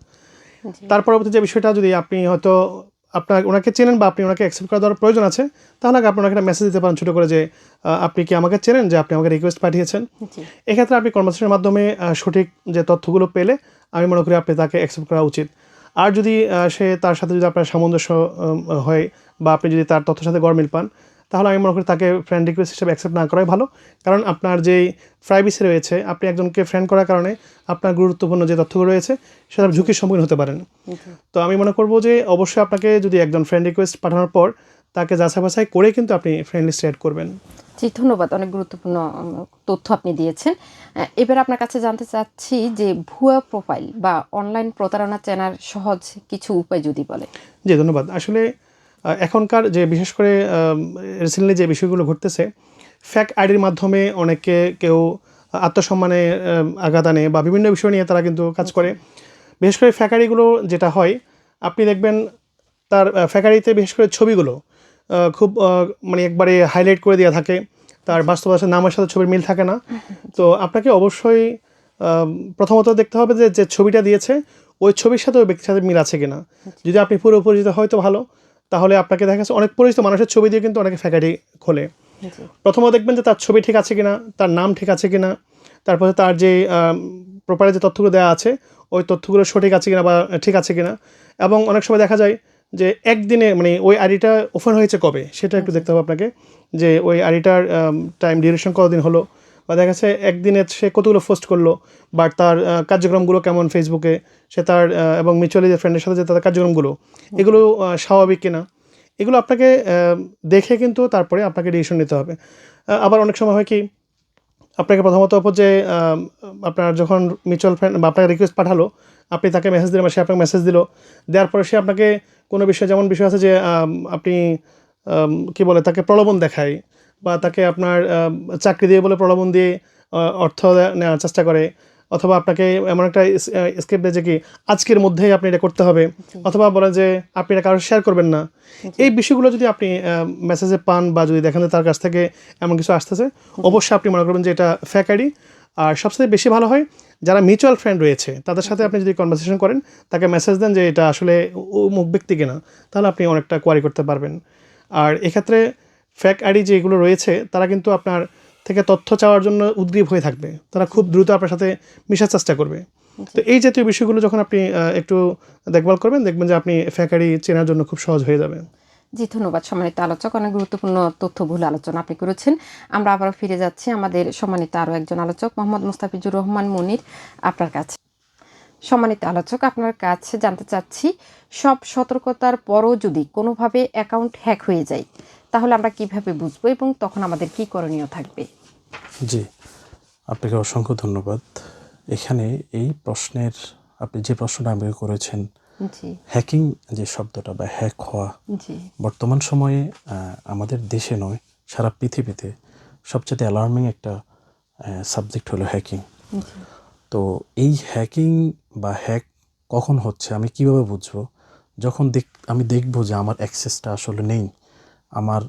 তার পরবর্তী যে বিষয়টা, যদি আপনি হয়তো ওনাকে চেনেন বা আপনি ওনাকে অ্যাকসেপ্ট করা দেওয়ার প্রয়োজন আছে, তাহলে আপনি ওনাকে একটা মেসেজ দিতে পারেন ছোটো করে, যে আপনি কি আমাকে চেনেন, যে আপনি আমাকে রিকোয়েস্ট পাঠিয়েছেন। এক্ষেত্রে আপনি কনভারসেশনের মাধ্যমে সঠিক যে তথ্যগুলো পেলে আমি মনে করি আপনি তাকে অ্যাকসেপ্ট করা উচিত। আর যদি তার সাথে যদি আপনার সামঞ্জস্য হয় বা আপনি যদি তার তথ্যের সাথে গড়মিল পান, তাহলে আমি মনে করি তাকে ফ্রেন্ড রিকোয়েস্ট হিসেবে অ্যাকসেপ্ট না করাই ভালো। কারণ আপনার যেই প্রাইভেসি রয়েছে, আপনি একজনকে ফ্রেন্ড করার কারণে আপনার গুরুত্বপূর্ণ যে তথ্যগুলো রয়েছে সেটা ঝুঁকির সম্মুখীন হতে পারেন। তো আমি মনে করবো যে অবশ্যই আপনাকে যদি একজন ফ্রেন্ড রিকোয়েস্ট পাঠানোর পর তাকে যাচাই বাছাই করে কিন্তু আপনি ফ্রেন্ড লিস্টে অ্যাড করবেন। জি, ধন্যবাদ, অনেক গুরুত্বপূর্ণ তথ্য আপনি দিয়েছেন। এবার আপনার কাছে জানতে চাচ্ছি যে ভুয়া প্রোফাইল বা অনলাইন প্রতারণা চেনার সহজ কিছু উপায় যদি বলে। জি, ধন্যবাদ। আসলে এখনকার যে বিশেষ করে রিসেন্টলি যে বিষয়গুলো ঘটতেছে, ফ্যাক আইডির মাধ্যমে অনেকে কেউ আত্মসম্মানে আঘাত আনে বা বিভিন্ন বিষয় নিয়ে তারা কিন্তু কাজ করে। বিশেষ করে ফ্যাক আইডিগুলো যেটা হয়, আপনি দেখবেন তার ফ্যাক আইডিতে বিশেষ করে ছবিগুলো খুব মানে একবারে হাইলাইট করে দেওয়া থাকে, তার বাস্তবতার নামের সাথে ছবির মিল থাকে না। তো আপনাকে অবশ্যই প্রথমত দেখতে হবে যে যে ছবিটা দিয়েছে ওই ছবির সাথে ওই ব্যক্তির সাথে মিল আছে কিনা। যদি আপনি পুরো পরিচিত হয়তো ভালো, তাহলে আপনাকে দেখা যাচ্ছে অনেক পরিচিত মানুষের ছবি দিয়ে কিন্তু অনেকে ফ্যাক আইডি খোলে। প্রথমত দেখবেন যে তার ছবি ঠিক আছে কিনা, তার নাম ঠিক আছে কিনা, তারপরে তার যে প্রোফাইলে যে তথ্যগুলো দেওয়া আছে ওই তথ্যগুলো সঠিক আছে কিনা বা ঠিক আছে কিনা। এবং অনেক সময় দেখা যায় যে একদিনে মানে ওই আইডিটা ওপেন হয়েছে কবে সেটা একটু দেখতে হবে আপনাকে, যে ওই আইডিটার টাইম ডিউরেশন কতদিন হলো, বা দেখা যাচ্ছে একদিনে সে কতগুলো পোস্ট করলো, বা তার কার্যক্রমগুলো কেমন ফেসবুকে, সে তার এবং মিউচুয়ালি যে ফ্রেন্ডের সাথে যে তার কার্যক্রমগুলো এগুলো স্বাভাবিক কিনা, এগুলো আপনাকে দেখে কিন্তু তারপরে আপনাকে ডিসিশন নিতে হবে। আবার অনেক সময় হয় কি, আপনাকে প্রথমত যে আপনার যখন মিউচুয়াল ফ্রেন্ড বা আপনাকে রিকোয়েস্ট পাঠালো, আপনি তাকে মেসেজ দিলেন বা সে আপনাকে মেসেজ দিল, দেওয়ার পরে সে আপনাকে কোনো বিষয়, যেমন বিষয় আছে যে আপনি কী বলে তাকে প্রলোভন দেখায়, বা তাকে আপনার চাকরি দিয়ে বলে প্রলোভন দিয়ে অর্থ নেওয়ার চেষ্টা করে, অথবা আপনাকে এমন একটা স্কেপ দেয় যে কি আজকের মধ্যেই আপনি এটা করতে হবে, অথবা বলে যে আপনি এটা কারো শেয়ার করবেন না। এই বিষয়গুলো যদি আপনি মেসেজে পান বা যদি দেখেন যে তার কাছ থেকে এমন কিছু আসতেছে, অবশ্যই আপনি মনে করবেন যে এটা ফ্যাক আইডি। আর সবচেয়ে বেশি ভালো হয় যারা মিউচুয়াল ফ্রেন্ড রয়েছে তাদের সাথে আপনি যদি কনভারসেশন করেন, তাকে মেসেজ দেন যে এটা আসলে অমুক ব্যক্তি কিনা, তাহলে আপনি অনেকটা কোয়ারি করতে পারবেন। আর এক্ষেত্রে ফ্যাক আইডি যেগুলো রয়েছে তারা কিন্তু আপনার থেকে তথ্য চাওয়ার জন্য উদ্গ্রীব হয়ে থাকবে, তারা খুব দ্রুত আপনার সাথে মিশার চেষ্টা করবে। তো এই জাতীয় বিষয়গুলো যখন আপনি একটু দেখভাল করবেন, দেখবেন যে আপনি ফ্যাক আইডি চেনার জন্য খুব সহজ হয়ে যাবে। জি, ধন্যবাদ সম্মানিত আলোচক, অনেক গুরুত্বপূর্ণ তথ্যবহুল আলোচনা আপনি করেছেন। আমরা আবারও ফিরে যাচ্ছি আমাদের সম্মানিত আরও একজন আলোচক মোহাম্মদ মুস্তাফিজুর রহমান মুনির আপনার কাছে। সম্মানিত আলোচক, আপনার কাছে জানতে চাচ্ছি, সব সতর্কতার পরও যদি কোনোভাবে অ্যাকাউন্ট হ্যাক হয়ে যায় তাহলে আমরা কিভাবে বুঝবো এবং তখন আমাদের কি করণীয় থাকবে? জি, আপনাকে অসংখ্য ধন্যবাদ। এখানে এই প্রশ্নের আপনি যে প্রশ্নটা আমাকে করেছেন, জি হ্যাকিং যে শব্দটা বা হ্যাক হওয়া, জি বর্তমান সময়ে আমাদের দেশে নয় সারা পৃথিবীতে সবচেয়ে অ্যালার্মিং একটা সাবজেক্ট হলো হ্যাকিং। তো এই হ্যাকিং বা হ্যাক কখন হচ্ছে আমি কিভাবে বুঝবো? যখন আমি দেখবো যে আমার অ্যাক্সেসটা আসলে নেই, আমার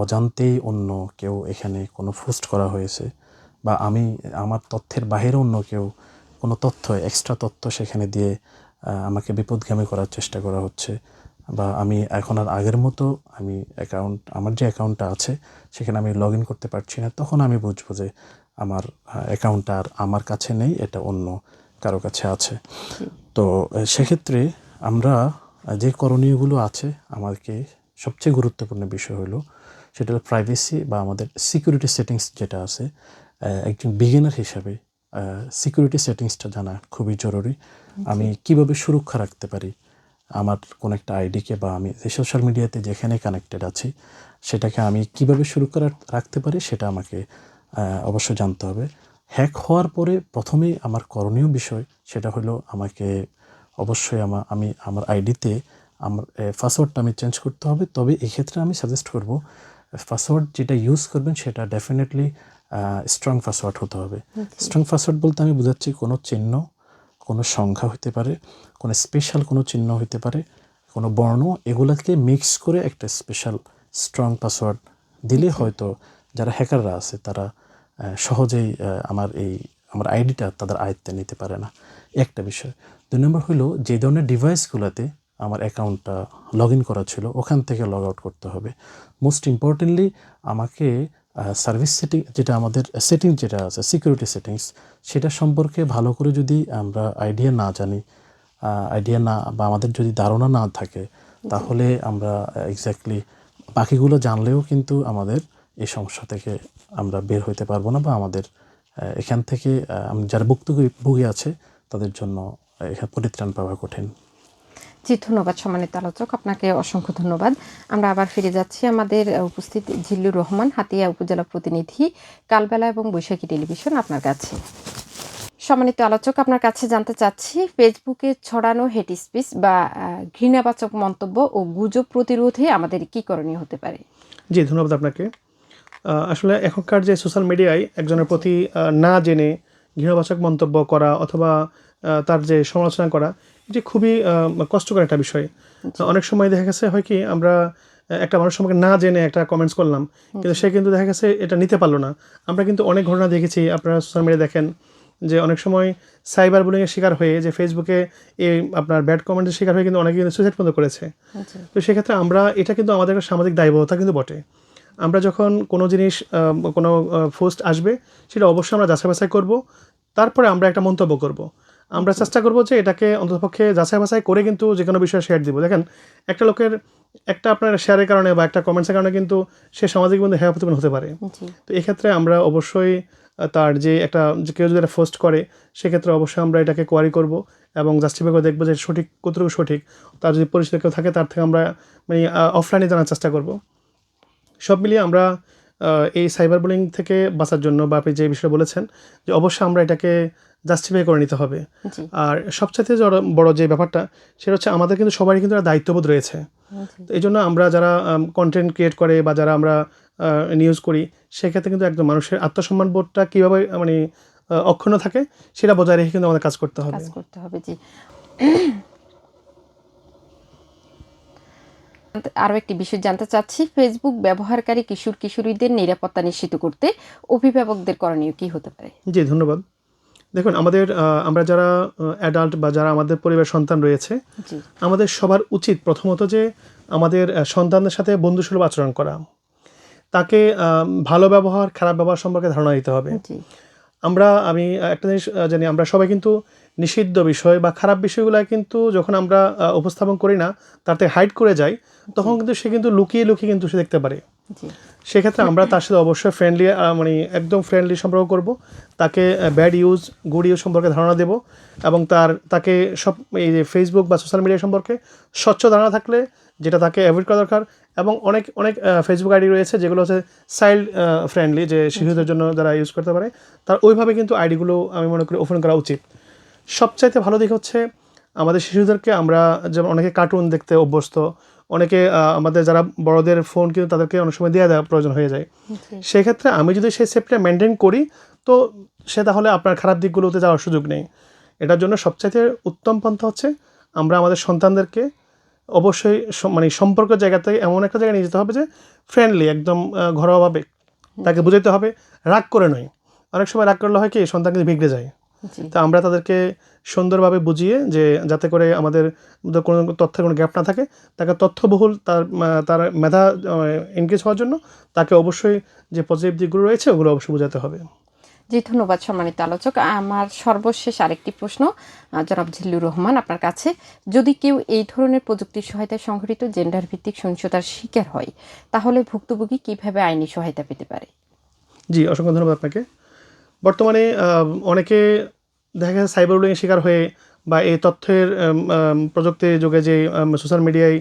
অজান্তেই অন্য কেউ এখানে কোনো পোস্ট করা হয়েছে, বা আমার তথ্যের বাইরে অন্য কেউ কোনো তথ্য, এক্সট্রা তথ্য সেখানে দিয়ে আমাকে বিপদগামী করার চেষ্টা করা হচ্ছে, বা আমি এখন আর আগের মতো আমার যে অ্যাকাউন্টটা আছে সেখানে আমি লগ ইন করতে পারছি না, তখন আমি বুঝবো যে আমার অ্যাকাউন্টটা আর আমার কাছে নেই, এটা অন্য কারো কাছে আছে। তো সেক্ষেত্রে আমরা যে করণীয়গুলো আছে, আমাকে সবচেয়ে গুরুত্বপূর্ণ বিষয় হলো সেটা হলো প্রাইভেসি বা আমাদের সিকিউরিটি সেটিংস যেটা আছে। একজন বিগিনার হিসাবে সিকিউরিটি সেটিংসটা জানা খুবই জরুরি। আমি কিভাবে সুরক্ষা রাখতে পারি আমার কোন একটা আইডিকে, বা আমি যে সোশ্যাল মিডিয়াতে যেখানে কানেক্টেড আছি সেটাকে আমি কিভাবে সুরক্ষা রাখতে পারি সেটা আমাকে অবশ্যই জানতে হবে। হ্যাক হওয়ার পরে প্রথমেই আমার করণীয় বিষয় সেটা হলো আমাকে অবশ্যই আমার আইডিতে আমার পাসওয়ার্ডটা আমি চেঞ্জ করতে হবে। তবে এক্ষেত্রে আমি সাজেস্ট করব পাসওয়ার্ড যেটা ইউজ করবেন সেটা ডেফিনেটলি স্ট্রং পাসওয়ার্ড হতে হবে। স্ট্রং পাসওয়ার্ড বলতে আমি বোঝাচ্ছি কোনো চিহ্ন, কোনো সংখ্যা হতে পারে, কোনো স্পেশাল কোনো চিহ্ন হতে পারে, কোনো বর্ণ, এগুলোকে মিক্স করে একটা স্পেশাল স্ট্রং পাসওয়ার্ড দিলে হয়তো যারা হ্যাকাররা আছে তারা সহজেই আমার আইডিটা তাদের আয়ত্তে নিতে পারে না, একটা বিষয়। 2 নম্বর হলো যে ধরনের ডিভাইসগুলোতে আমার অ্যাকাউন্টটা লগ ইন করা ছিল ওখান থেকে লগ আউট করতে হবে। মোস্ট ইম্পর্টেন্টলি আমাকে সার্ভিস সেটিং যেটা আমাদের সেটিং যেটা আছে সিকিউরিটি সেটিংস, সেটা সম্পর্কে ভালো করে যদি আমরা আইডিয়া না জানি, বা আমাদের যদি ধারণা না থাকে, তাহলে আমরা এক্স্যাক্টলি বাকিগুলো জানলেও কিন্তু আমাদের এই সমস্যা থেকে আমরা বের হইতে পারবো না, বা আমাদের এখান থেকে যারা ভুক্তভোগী আছে তাদের জন্য এখানে পরিত্রাণ পাওয়া কঠিন। জি, ধন্যবাদ সম্মানিত আলোচক, আপনাকে অসংখ্য ধন্যবাদ। আমরা আবার ফিরে যাচ্ছি আমাদের উপস্থিত জিল্লুর রহমান, হাতিয়া উপজেলা প্রতিনিধি, কালবেলা এবং বৈশাখী টেলিভিশন, আপনার কাছে। সম্মানিত আলোচক, আপনার কাছে জানতে চাচ্ছি, ফেসবুকে ছড়ানো হেট স্পিচ বা ঘৃণাবাচক মন্তব্য ও গুজব প্রতিরোধে আমাদের কি করণীয় হতে পারে? জি, ধন্যবাদ আপনাকে। আসলে এখনকার যে সোশ্যাল মিডিয়ায় একজনের প্রতি না জেনে ঘৃণাবাচক মন্তব্য করা অথবা তার যে সমালোচনা করা, এটি খুবই কষ্টকর একটা বিষয়। অনেক সময় দেখা গেছে হয় কি, আমরা একটা মানুষ সম্পর্কে না জেনে একটা কমেন্টস করলাম, কিন্তু সে কিন্তু দেখা গেছে এটা নিতে পারলো না। আমরা কিন্তু অনেক ঘটনা দেখেছি, আপনারা সোশ্যাল মিডিয়া দেখেন যে অনেক সময় সাইবার বুলিংয়ের শিকার হয়ে, যে ফেসবুকে এই আপনার ব্যাড কমেন্টের শিকার হয়ে কিন্তু অনেকে কিন্তু সুইসাইড পর্যন্ত করেছে। তো সেক্ষেত্রে আমরা, এটা কিন্তু আমাদের একটা সামাজিক দায়বদ্ধতা কিন্তু বটে। আমরা যখন কোনো জিনিস কোনো পোস্ট আসবে, সেটা অবশ্যই আমরা যাচাই বাছাই করব, তারপরে আমরা একটা মন্তব্য করব। আমরা চেষ্টা করব যে এটাকে অন্ততপক্ষে যাচাই বাছাই করে কিন্তু যে কোনো বিষয়ে শেয়ার দিব। দেখেন, একটা লোকের একটা আপনার শেয়ারের কারণে বা একটা কমেন্টসের কারণে কিন্তু সে সামাজিক বন্ধু হেয় প্রতিপন্ন হতে পারে। তো এক্ষেত্রে আমরা অবশ্যই তার যে একটা, যে কেউ যদি একটা পোস্ট করে, সেক্ষেত্রে অবশ্যই আমরা এটাকে কোয়ারি করব এবং জাস্টিফাই করে দেখবো যে সঠিক কতটুকু সঠিক। তার যদি পরিচিত কেউ থাকে, তার থেকে আমরা মানে অফলাইনে জানার চেষ্টা করব। সব মিলিয়ে আমরা এই সাইবার বুলিং থেকে বাঁচার জন্য, বা আপনি যে বিষয়ে বলেছেন, যে অবশ্যই আমরা এটাকে জাস্টিফাই করে নিতে হবে। আর সবচেয়ে বড় যে ব্যাপারটা, সেটা হচ্ছে আমাদের কিন্তু সবারই কিন্তু একটা দায়িত্ববোধ রয়েছে। তো এই জন্য আমরা যারা কন্টেন্ট ক্রিয়েট করে বা যারা আমরা নিউজ করি, সেক্ষেত্রে কিন্তু একদম মানুষের আত্মসম্মান বোধটা কীভাবে মানে অক্ষুণ্ণ থাকে, সেটা বজায় রেখে কিন্তু আমাদের কাজ করতে হবে। জি। আরও একটি বিষয় জানতে চাচ্ছি, ফেসবুক ব্যবহারকারী কিশোর কিশোরীদের নিরাপত্তা নিশ্চিত করতে অভিভাবকদের করণীয় কি হতে পারে? জি, ধন্যবাদ। দেখুন, আমরা যারা অ্যাডাল্ট বা যারা আমাদের পরিবার সন্তান রয়েছে, আমাদের সবার উচিত প্রথমত যে আমাদের সন্তানদের সাথে বন্ধুসুলভ আচরণ করা, তাকে ভালো ব্যবহার খারাপ ব্যবহার সম্পর্কে ধারণা দিতে হবে। আমি একটা জিনিস জানি, আমরা সবাই কিন্তু নিষিদ্ধ বিষয় বা খারাপ বিষয়গুলো কিন্তু যখন আমরা উপস্থাপন করি না, তাতে হাইড করে যাই, তখন কিন্তু সে কিন্তু লুকিয়ে লুকিয়ে কিন্তু সে দেখতে পারে। সেক্ষেত্রে আমরা তার সাথে অবশ্যই ফ্রেন্ডলি, মানে একদম ফ্রেন্ডলি সম্পর্ক করব, তাকে ব্যাড ইউজ গুড ইউজ সম্পর্কে ধারণা দেব, এবং তাকে সব এই যে ফেসবুক বা সোশ্যাল মিডিয়া সম্পর্কে স্বচ্ছ ধারণা থাকলে, যেটা তাকে অ্যাভয়েড করা দরকার। এবং অনেক অনেক ফেসবুক আইডি রয়েছে যেগুলো হচ্ছে চাইল্ড ফ্রেন্ডলি, যে শিশুদের জন্য যারা ইউজ করতে পারে, তার ওইভাবে কিন্তু আইডিগুলো আমি মনে করি ওপেন করা উচিত। সবচাইতে ভালো দিক হচ্ছে আমাদের শিশুদেরকে, আমরা যেমন অনেকে কার্টুন দেখতে অভ্যস্ত, অনেকে আমাদের যারা বড়দের ফোন কিন্তু তাদেরকে অনেক সময় দেওয়া প্রয়োজন হয়ে যায়। সেক্ষেত্রে আমি যদি সেই সেফটিটা মেনটেন করি, তো সে তাহলে আপনার খারাপ দিকগুলোতে যাওয়ার সুযোগ নেই। এটার জন্য সবচাইতে উত্তম পন্থা হচ্ছে আমরা আমাদের সন্তানদেরকে অবশ্যই মানে সম্পর্কের জায়গা থেকে এমন একটা জায়গায় নিয়ে যেতে হবে যে ফ্রেন্ডলি, একদম ঘরোয়াভাবে তাকে বুঝাইতে হবে, রাগ করে নয়। অনেক সময় রাগ করলে হয় কি, সন্তান কিন্তু বিগড়ে যায়। তা আমরা তাদেরকে সুন্দরভাবে বুঝিয়ে, যে যাতে করে আমাদের কোনো তথ্যের কোনো গ্যাপ না থাকে, তাকে তথ্যবহুল, তার মেধা এনগেজ হওয়ার জন্য তাকে অবশ্যই যে পজিটিভ দিকগুলো রয়েছে ওগুলো অবশ্যই বোঝাতে হবে। জি, ধন্যবাদ সম্মানিত আলোচক। আমার সর্বশেষ আরেকটি প্রশ্ন জনাব জিল্লুর রহমান, আপনার কাছে, যদি কেউ এই ধরনের প্রযুক্তির সহায়তায় সংঘটিত জেন্ডার ভিত্তিক সহিংসতার শিকার হয়, তাহলে ভুক্তভোগী কিভাবে আইনি সহায়তা পেতে পারে? জি, অসংখ্য ধন্যবাদ আপনাকে। বর্তমানে অনেকে দেখা গেছে সাইবার বুলিংয়ের শিকার হয়ে, বা এই তথ্যের প্রযুক্তির যুগে যে সোশ্যাল মিডিয়ায়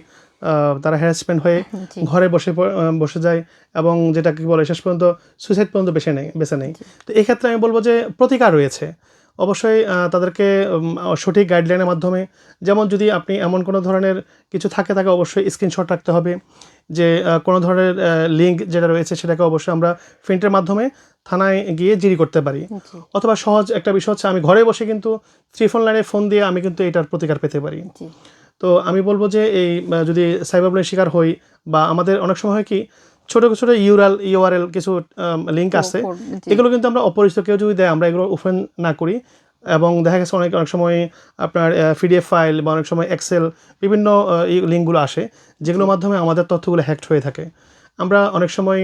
তারা হ্যারাসমেন্ট হয়ে ঘরে বসে যায়, এবং যেটা কি বলে শেষ পর্যন্ত সুইসাইড পর্যন্ত বেছে নেয়। তো এক্ষেত্রে আমি বলবো যে প্রতিকার রয়েছে। অবশ্যই তাদেরকে সঠিক গাইডলাইনের মাধ্যমে, যেমন যদি আপনি এমন কোনো ধরনের কিছু থাকে, তাকে অবশ্যই স্ক্রিনশট রাখতে হবে, যে কোনো ধরনের লিঙ্ক যেটা রয়েছে সেটাকে অবশ্যই আমরা প্রিন্টের মাধ্যমে থানায় গিয়ে জিডি করতে পারি। অথবা সহজ একটা বিষয় হচ্ছে, আমি ঘরে বসে কিন্তু 3 লাইনে ফোন দিয়ে আমি কিন্তু এটার প্রতিকার পেতে পারি। তো আমি বলবো যে এই যদি সাইবার বুলিংয়ের শিকার হই, বা আমাদের অনেক সময় হয় কি, ছোটো ছোটো ইউআরএল কিছু লিঙ্ক আছে, এগুলো কিন্তু আমরা অপরিচিত কেউ যদি দেয়, আমরা এগুলো ওপেন না করি। এবং দেখা গেছে অনেক সময় আপনার পিডিএফ ফাইল বা অনেক সময় এক্সেল বিভিন্ন লিঙ্কগুলো আসে, যেগুলোর মাধ্যমে আমাদের তথ্যগুলো হ্যাকড হয়ে থাকে। আমরা অনেক সময়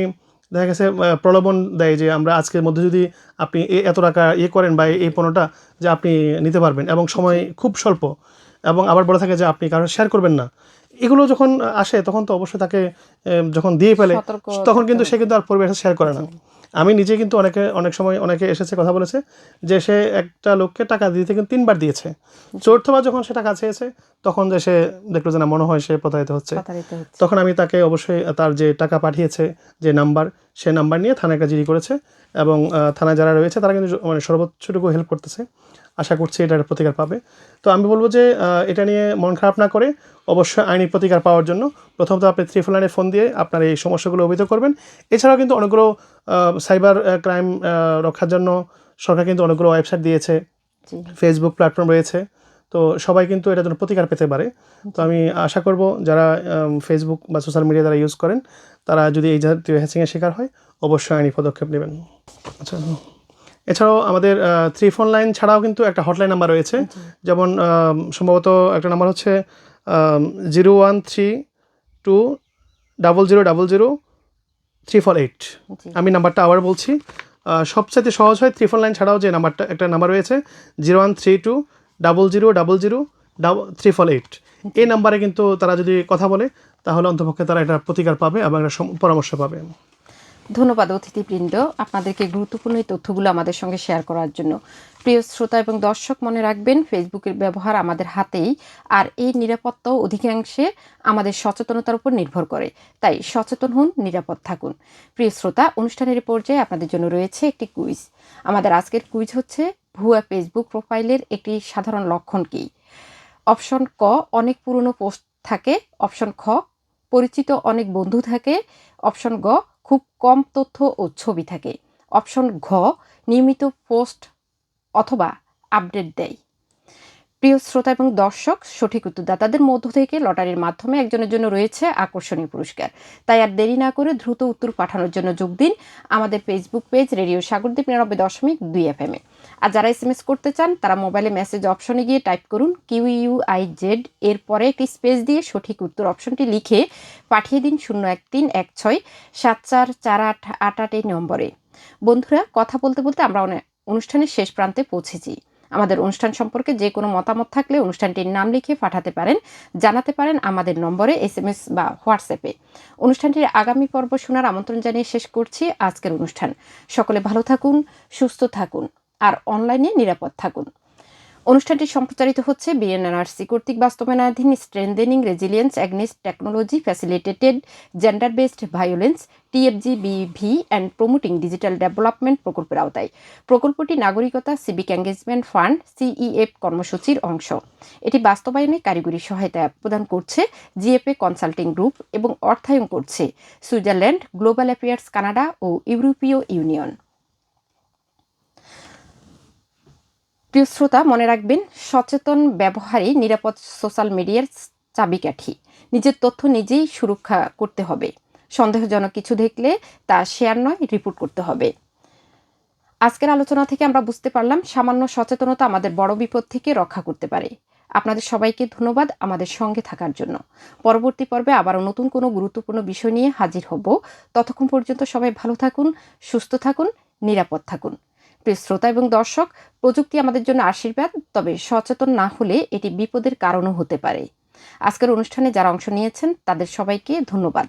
দেখা গেছে প্রলোভন দেয় যে আমরা আজকের মধ্যে যদি আপনি এত টাকা করেন বা এই পণ্যটা যে আপনি নিতে পারবেন, এবং সময় খুব স্বল্প, এবং আবার বলে থাকে যে আপনি কারো শেয়ার করবেন না। এগুলো যখন আসে তখন তো অবশ্যই তাকে যখন দিয়ে ফেলে সতর্ক তখন কিন্তু সে কিন্তু আর পরিবেশে শেয়ার করে না। আমি নিজে কিন্তু অনেক সময় অনেকে এসেছে কথা বলেছে যে সে একটা লোককে টাকা দিতে কিন্তু 3 বার দিয়েছে, চতুর্থবার যখন সে টাকা চেয়েছে তখন যে সে দেখলো যে না, মনে হয় সে প্রতারিত হচ্ছে, প্রতারিত হচ্ছে। তখন আমি তাকে অবশ্যই তার যে টাকা পাঠিয়েছে যে নাম্বার, সে নাম্বার নিয়ে থানায় একটা জিডি করেছে এবং থানায় যারা রয়েছে তারা কিন্তু মানে সর্বোচ্চটুকু হেল্প করতেছে। আশা করছি এটার প্রতিকার পাবে। তো আমি বলবো যে এটা নিয়ে মন খারাপ না করে অবশ্যই আইনি প্রতিকার পাওয়ার জন্য প্রথমত আপনি 349-এ ফোন দিয়ে আপনার এই সমস্যাগুলো অভিযোগ করবেন। এছাড়াও কিন্তু অনেকগুলো সাইবার ক্রাইম রক্ষার জন্য সরকার কিন্তু অনেকগুলো ওয়েবসাইট দিয়েছে, জি ফেসবুক প্ল্যাটফর্ম রয়েছে, তো সবাই কিন্তু এটার জন্য প্রতিকার পেতে পারে। তো আমি আশা করব যারা ফেসবুক বা সোশ্যাল মিডিয়া যারা ইউজ করেন তারা যদি এই জাতীয় হ্যাচিংয়ের শিকার হয় অবশ্যই আইনি পদক্ষেপ নেবেন। আচ্ছা, এছাড়াও আমাদের 3 ফোন লাইন ছাড়াও কিন্তু একটা হটলাইন নাম্বার রয়েছে, যেমন সম্ভবত একটা নাম্বার হচ্ছে 01320000348। জি আমি নাম্বারটা আবার বলছি, সবচাইতে সহজ হয় 3 ফোন লাইন ছাড়াও যে নাম্বারটা একটা নাম্বার রয়েছে 01320000348। এই নাম্বারে কিন্তু তারা যদি কথা বলে তাহলে অন্তপক্ষে তারা এটা প্রতিকার পাবে এবং একটা পরামর্শ পাবে। ধন্যবাদ অতিথিবৃন্দ, আপনাদেরকে গুরুত্বপূর্ণ এই তথ্যগুলো আমাদের সঙ্গে শেয়ার করার জন্য। প্রিয় শ্রোতা এবং দর্শক, মনে রাখবেন ফেসবুকের ব্যবহার আমাদের হাতেই, আর এই নিরাপত্তাও অধিকাংশে আমাদের সচেতনতার উপর নির্ভর করে। তাই সচেতন হন, নিরাপদ থাকুন। প্রিয় শ্রোতা, অনুষ্ঠানের পর্যায়ে আপনাদের জন্য রয়েছে একটি কুইজ। আমাদের আজকের কুইজ হচ্ছে ভুয়া ফেসবুক প্রোফাইলের একটি সাধারণ লক্ষণ কী। অপশন ক, অনেক পুরনো পোস্ট থাকে। অপশন খ, পরিচিত অনেক বন্ধু থাকে। অপশন গ, খুব কম তথ্য ও ছবি থাকে। অপশন ঘ, নিয়মিত পোস্ট অথবা আপডেট দেয়। প্রিয় শ্রোতা এবং দর্শক, সঠিক উত্তরদাতাদের মধ্য থেকে লটারির মাধ্যমে একজনের জন্য রয়েছে আকর্ষণীয় পুরস্কার। তাই আর দেরি না করে দ্রুত উত্তর পাঠানোর জন্য যোগ দিন আমাদের Facebook page radio Sagardwip 99.2 FM এ। আর যারা SMS করতে চান তারা মোবাইলে মেসেজ অপশনে গিয়ে টাইপ করুন QUIZ, এরপরে একটি স্পেস দিয়ে সঠিক উত্তর অপশনটি লিখে পাঠিয়ে দিন 01316744888 এই নম্বরে। বন্ধুরা, কথা বলতে বলতে আমরা অনুষ্ঠানের শেষ প্রান্তে পৌঁছেছি। আমাদের অনুষ্ঠান সম্পর্কে যে কোনো মতামত থাকলে অনুষ্ঠানটির নাম লিখে পাঠাতে পারেন, জানাতে পারেন আমাদের নম্বরে SMS বা হোয়াটসঅ্যাপে। অনুষ্ঠানটির আগামী পর্ব শোনার আমন্ত্রণ জানিয়ে শেষ করছি আজকের অনুষ্ঠান। সকলে ভালো থাকুন, সুস্থ থাকুন আর অনলাইনে নিরাপদ থাকুন। অনুষ্ঠানটি সম্প্রচারিত হচ্ছে বিএনআরসি কর্তৃক বাস্তবায়নাধীন strengthening resilience against technology facilitated gender based violence TFGBV and promoting digital development প্রকল্পের আওতায়। প্রকল্পটি নাগরিকতা সিভিক এঙ্গেজমেন্ট ফান্ড CEF কর্মসূচির অংশ। এটি বাস্তবায়নে কারিগরি সহায়তা প্রদান করছে GFA কনসাল্টিং গ্রুপ এবং অর্থায়ন করছে সুইজারল্যান্ড, গ্লোবাল অ্যাফেয়ার্স কানাডা ও ইউরোপীয় ইউনিয়ন। প্রিয় শ্রোতা, মনে রাখবেন সচেতন ব্যবহারই নিরাপদ সোশ্যাল মিডিয়ার চাবিকাঠি। নিজের তথ্য নিজেই সুরক্ষা করতে হবে। সন্দেহজনক কিছু দেখলে তা শেয়ার নয়, রিপোর্ট করতে হবে। আজকের আলোচনা থেকে আমরা বুঝতে পারলাম সামান্য সচেতনতা আমাদের বড় বিপদ থেকে রক্ষা করতে পারে। আপনাদের সবাইকে ধন্যবাদ আমাদের সঙ্গে থাকার জন্য। পরবর্তী পর্বে আবারও নতুন কোনো গুরুত্বপূর্ণ বিষয় নিয়ে হাজির হব। ততক্ষণ পর্যন্ত সবাই ভালো থাকুন, সুস্থ থাকুন, নিরাপদ থাকুন। প্রিয় শ্রোতা এবং দর্শক, প্রযুক্তি আমাদের জন্য আশীর্বাদ, তবে সচেতন না হলে এটি বিপদের কারণও হতে পারে। আজকের অনুষ্ঠানে যারা অংশ নিয়েছেন তাদের সবাইকে ধন্যবাদ।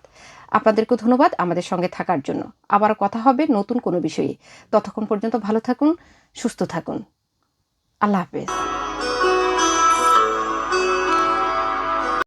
আপনাদেরকেও ধন্যবাদ আমাদের সঙ্গে থাকার জন্য। আবারও কথা হবে নতুন কোনো বিষয়ে। ততক্ষণ পর্যন্ত ভালো থাকুন, সুস্থ থাকুন। আল্লাহ হাফেজ।